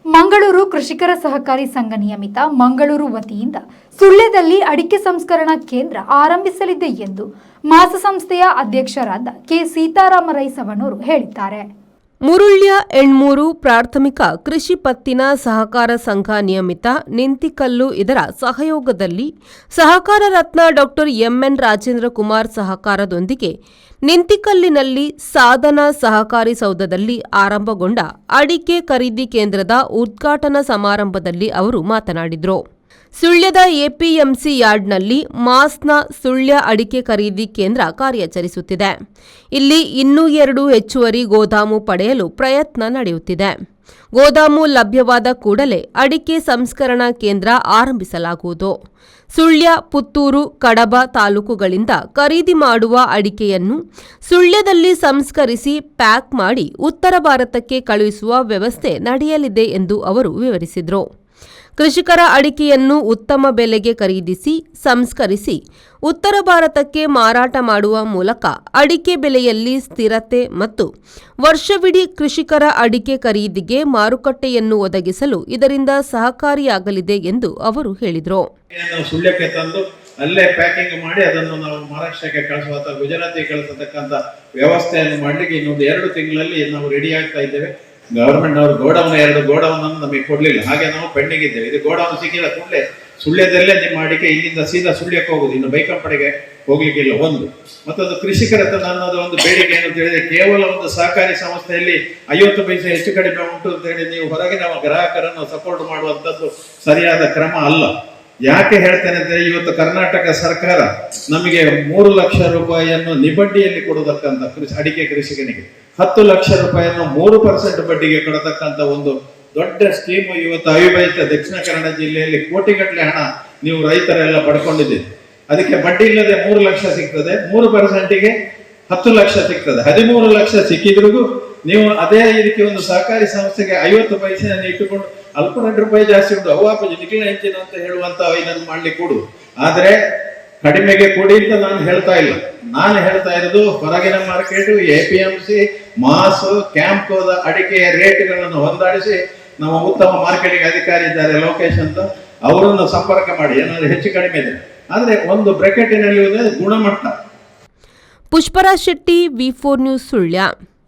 ಮಂಗಳೂರು ಕೃಷಿಕರ ಸಹಕಾರಿ ಸಂಘ ನಿಯಮಿತ ಮಂಗಳೂರು ವತಿಯಿಂದ ಸುಳ್ಯದಲ್ಲಿ ಅಡಿಕೆ ಸಂಸ್ಕರಣಾ ಕೇಂದ್ರ ಆರಂಭಿಸಲಿದೆ ಎಂದು ಮಾಸ ಸಂಸ್ಥೆಯ ಅಧ್ಯಕ್ಷರಾದ ಕೆ ಸೀತಾರಾಮರೈಸವನವರು ಹೇಳಿದ್ದಾರೆ. ಮುರುಳ್ಯ ಎಣ್ಮೂರು ಪ್ರಾಥಮಿಕ ಕೃಷಿ ಪತ್ತಿನ ಸಹಕಾರ ಸಂಘ ನಿಯಮಿತ ನಿಂತಿಕಲ್ಲು ಇದರ ಸಹಯೋಗದಲ್ಲಿ ಸಹಕಾರ ರತ್ನ ಡಾ ಎಂಎನ್ ರಾಜೇಂದ್ರ ಕುಮಾರ್ ಸಹಕಾರದೊಂದಿಗೆ ನಿಂತಿಕಲ್ಲಿನಲ್ಲಿ ಸಾಧನಾ ಸಹಕಾರಿ ಸೌಧದಲ್ಲಿ ಆರಂಭಗೊಂಡ ಅಡಿಕೆ ಖರೀದಿ ಕೇಂದ್ರದ ಉದ್ಘಾಟನಾ ಸಮಾರಂಭದಲ್ಲಿ ಅವರು ಮಾತನಾಡಿದರು. ಸುಳ್ಯದ ಎಪಿಎಂಸಿ ಯಾರ್ಡ್ನಲ್ಲಿ ಮಾಸ್ನ ಸುಳ್ಯ ಅಡಿಕೆ ಖರೀದಿ ಕೇಂದ್ರ ಕಾರ್ಯಾಚರಿಸುತ್ತಿದೆ. ಇಲ್ಲಿ ಇನ್ನೂ 2 ಹೆಚ್ಚುವರಿ ಗೋದಾಮು ಪಡೆಯಲು ಪ್ರಯತ್ನ ನಡೆಯುತ್ತಿದೆ. ಗೋದಾಮು ಲಭ್ಯವಾದ ಕೂಡಲೇ ಅಡಿಕೆ ಸಂಸ್ಕರಣಾ ಕೇಂದ್ರ ಆರಂಭಿಸಲಾಗುವುದು. ಸುಳ್ಯ, ಪುತ್ತೂರು, ಕಡಬ ತಾಲೂಕುಗಳಿಂದ ಖರೀದಿ ಮಾಡುವ ಅಡಿಕೆಯನ್ನು ಸುಳ್ಯದಲ್ಲಿ ಸಂಸ್ಕರಿಸಿ ಪ್ಯಾಕ್ ಮಾಡಿ ಉತ್ತರ ಭಾರತಕ್ಕೆ ಕಳುಹಿಸುವ ವ್ಯವಸ್ಥೆ ನಡೆಯಲಿದೆ ಎಂದು ಅವರು ವಿವರಿಸಿದರು. ಕೃಷಿಕರ ಅಡಿಕೆಯನ್ನು ಉತ್ತಮ ಬೆಲೆಗೆ ಖರೀದಿಸಿ ಸಂಸ್ಕರಿಸಿ ಉತ್ತರ ಭಾರತಕ್ಕೆ ಮಾರಾಟ ಮಾಡುವ ಮೂಲಕ ಅಡಿಕೆ ಬೆಲೆಯಲ್ಲಿ ಸ್ಥಿರತೆ ಮತ್ತು ವರ್ಷವಿಡೀ ಕೃಷಿಕರ ಅಡಿಕೆ ಖರೀದಿಗೆ ಮಾರುಕಟ್ಟೆಯನ್ನು ಒದಗಿಸಲು ಇದರಿಂದ ಸಹಕಾರಿಯಾಗಲಿದೆ ಎಂದು ಅವರು ಹೇಳಿದರು. ಸುಳ್ಯಕ್ಕೆ ತಂದು ಅಲ್ಲೇ ಪ್ಯಾಕಿಂಗ್ ಮಾಡಿ ಅದನ್ನು ನಾವು ಮಹಾರಾಷ್ಟ್ರಕ್ಕೆ ಕಳಿಸುವ ಅಥವಾ ಗುಜರಾತಿಗೆ ಕಳಿಸತಕ್ಕಂಥ ವ್ಯವಸ್ಥೆಯನ್ನು ಮಾಡಲಿಕ್ಕೆ ಇನ್ನೊಂದು 2 ತಿಂಗಳಲ್ಲಿ ನಾವು ರೆಡಿ ಆಗ್ತಾ ಇದ್ದೇವೆ. ಗವರ್ಮೆಂಟ್ ಅವರು ಗೋಡೌನ್ 2 ಗೋಡೌನ್ ಅನ್ನು ನಮಗೆ ಕೊಡ್ಲಿಲ್ಲ, ಹಾಗೆ ನಾವು ಪೆಂಡಿಂಗ್ ಇದ್ದೇವೆ. ಇದು ಗೋಡೌನ್ ಸಿಕ್ಕಿಲ್ಲ ಕೂಡಲೇ ಸುಳ್ಯದಲ್ಲೇ ನಿಮ್ಮ ಅಡಿಕೆ ಇಲ್ಲಿಂದ ಸೀದಾ ಸುಳ್ಯಕ್ಕೆ ಹೋಗುದು, ಇನ್ನು ಬೈಕಂಪಡೆಗೆ ಹೋಗ್ಲಿಕ್ಕಿಲ್ಲ. ಮತ್ತೊಂದು ಕೃಷಿಕರ ಅನ್ನೋದು ಒಂದು ಬೇಡಿಕೆ ಏನು ಅಂತ ಹೇಳಿದ್ರೆ, ಕೇವಲ ಒಂದು ಸಹಕಾರಿ ಸಂಸ್ಥೆಯಲ್ಲಿ 50 ಪೈಸೆ ಹೆಚ್ಚು ಕಡಿಮೆ ಉಂಟು ಅಂತ ಹೇಳಿ ನೀವು ಹೊರಗಿನ ಗ್ರಾಹಕರನ್ನು ಸಪೋರ್ಟ್ ಮಾಡುವಂಥದ್ದು ಸರಿಯಾದ ಕ್ರಮ ಅಲ್ಲ. ಯಾಕೆ ಹೇಳ್ತೇನೆ ಅಂದ್ರೆ, ಇವತ್ತು ಕರ್ನಾಟಕ ಸರ್ಕಾರ ನಮಗೆ 3 ಲಕ್ಷ ರೂಪಾಯಿಯನ್ನು ನಿಬಡ್ಡಿಯಲ್ಲಿ ಕೊಡತಕ್ಕಂಥ ಅಡಿಕೆ ಕೃಷಿಕನಿಗೆ 10 ಲಕ್ಷ ರೂಪಾಯಿಯನ್ನು 3% ಬಡ್ಡಿಗೆ ಕೊಡತಕ್ಕಂಥ ಒಂದು ದೊಡ್ಡ ಸ್ಕೀಮ್ ಇವತ್ತು ಅವಿಭಜಿತ ದಕ್ಷಿಣ ಕನ್ನಡ ಜಿಲ್ಲೆಯಲ್ಲಿ ಕೋಟಿಗಟ್ಟಲೆ ಹಣ ನೀವು ರೈತರೆಲ್ಲ ಪಡ್ಕೊಂಡಿದ್ದೀರಿ. ಅದಕ್ಕೆ ಬಡ್ಡಿ ಇಲ್ಲದೆ 3 ಲಕ್ಷ ಸಿಗ್ತದೆ, 3%ಗೆ 10 ಲಕ್ಷ ಸಿಗ್ತದೆ. 13 ಲಕ್ಷ ಸಿಕ್ಕಿದ್ರಿಗೂ ನೀವು ಅದೇ ರೀತಿ ಒಂದು ಸಹಕಾರಿ ಸಂಸ್ಥೆಗೆ 50 ಪೈಸೆಯನ್ನು ಇಟ್ಟುಕೊಂಡು ಅಲ್ಪ 2 ರೂಪಾಯಿ ಜಾಸ್ತಿ ಉಂಟು ಅವಾಪಜಿ ನಿಖಿಲ ಹೆಂಚಿನ ಅಂತ ಹೇಳುವಂತ ಇದನ್ನು ಮಾಡ್ಲಿಕ್ಕೆ ಕೊಡು. ಆದ್ರೆ ಕಡಿಮೆಗೆ ಕೊಡಿ ಅಂತ ನಾನು ಹೇಳ್ತಾ ಇಲ್ಲ. ನಾನು ಹೇಳ್ತಾ ಇರೋದು ಹೊರಗಿನ ಮಾರ್ಕೆಟ್, ಎಪಿಎಂಸಿ, ಮಾಸ್, ಕ್ಯಾಂಪ್ಕೋದ ಅಡಿಕೆಯ ರೇಟ್ಗಳನ್ನು ಹೊಂದಾಡಿಸಿ ನಮ್ಮ ಉತ್ತಮ ಮಾರ್ಕೆಟಿಂಗ್ ಅಧಿಕಾರಿ ಇದ್ದಾರೆ ಲೋಕೇಶ್ ಅಂತ, ಅವರನ್ನು ಸಂಪರ್ಕ ಮಾಡಿ ಏನಾದ್ರು ಹೆಚ್ಚು ಕಡಿಮೆ ಇದೆ. ಆದ್ರೆ ಒಂದು ಬ್ರಾಕೆಟಿನಲ್ಲಿ ಗುಣಮಟ್ಟ. ಪುಷ್ಪರಾಜ್ ಶೆಟ್ಟಿ, ವಿ4 ನ್ಯೂಸ್, ಸುಳ್ಯ.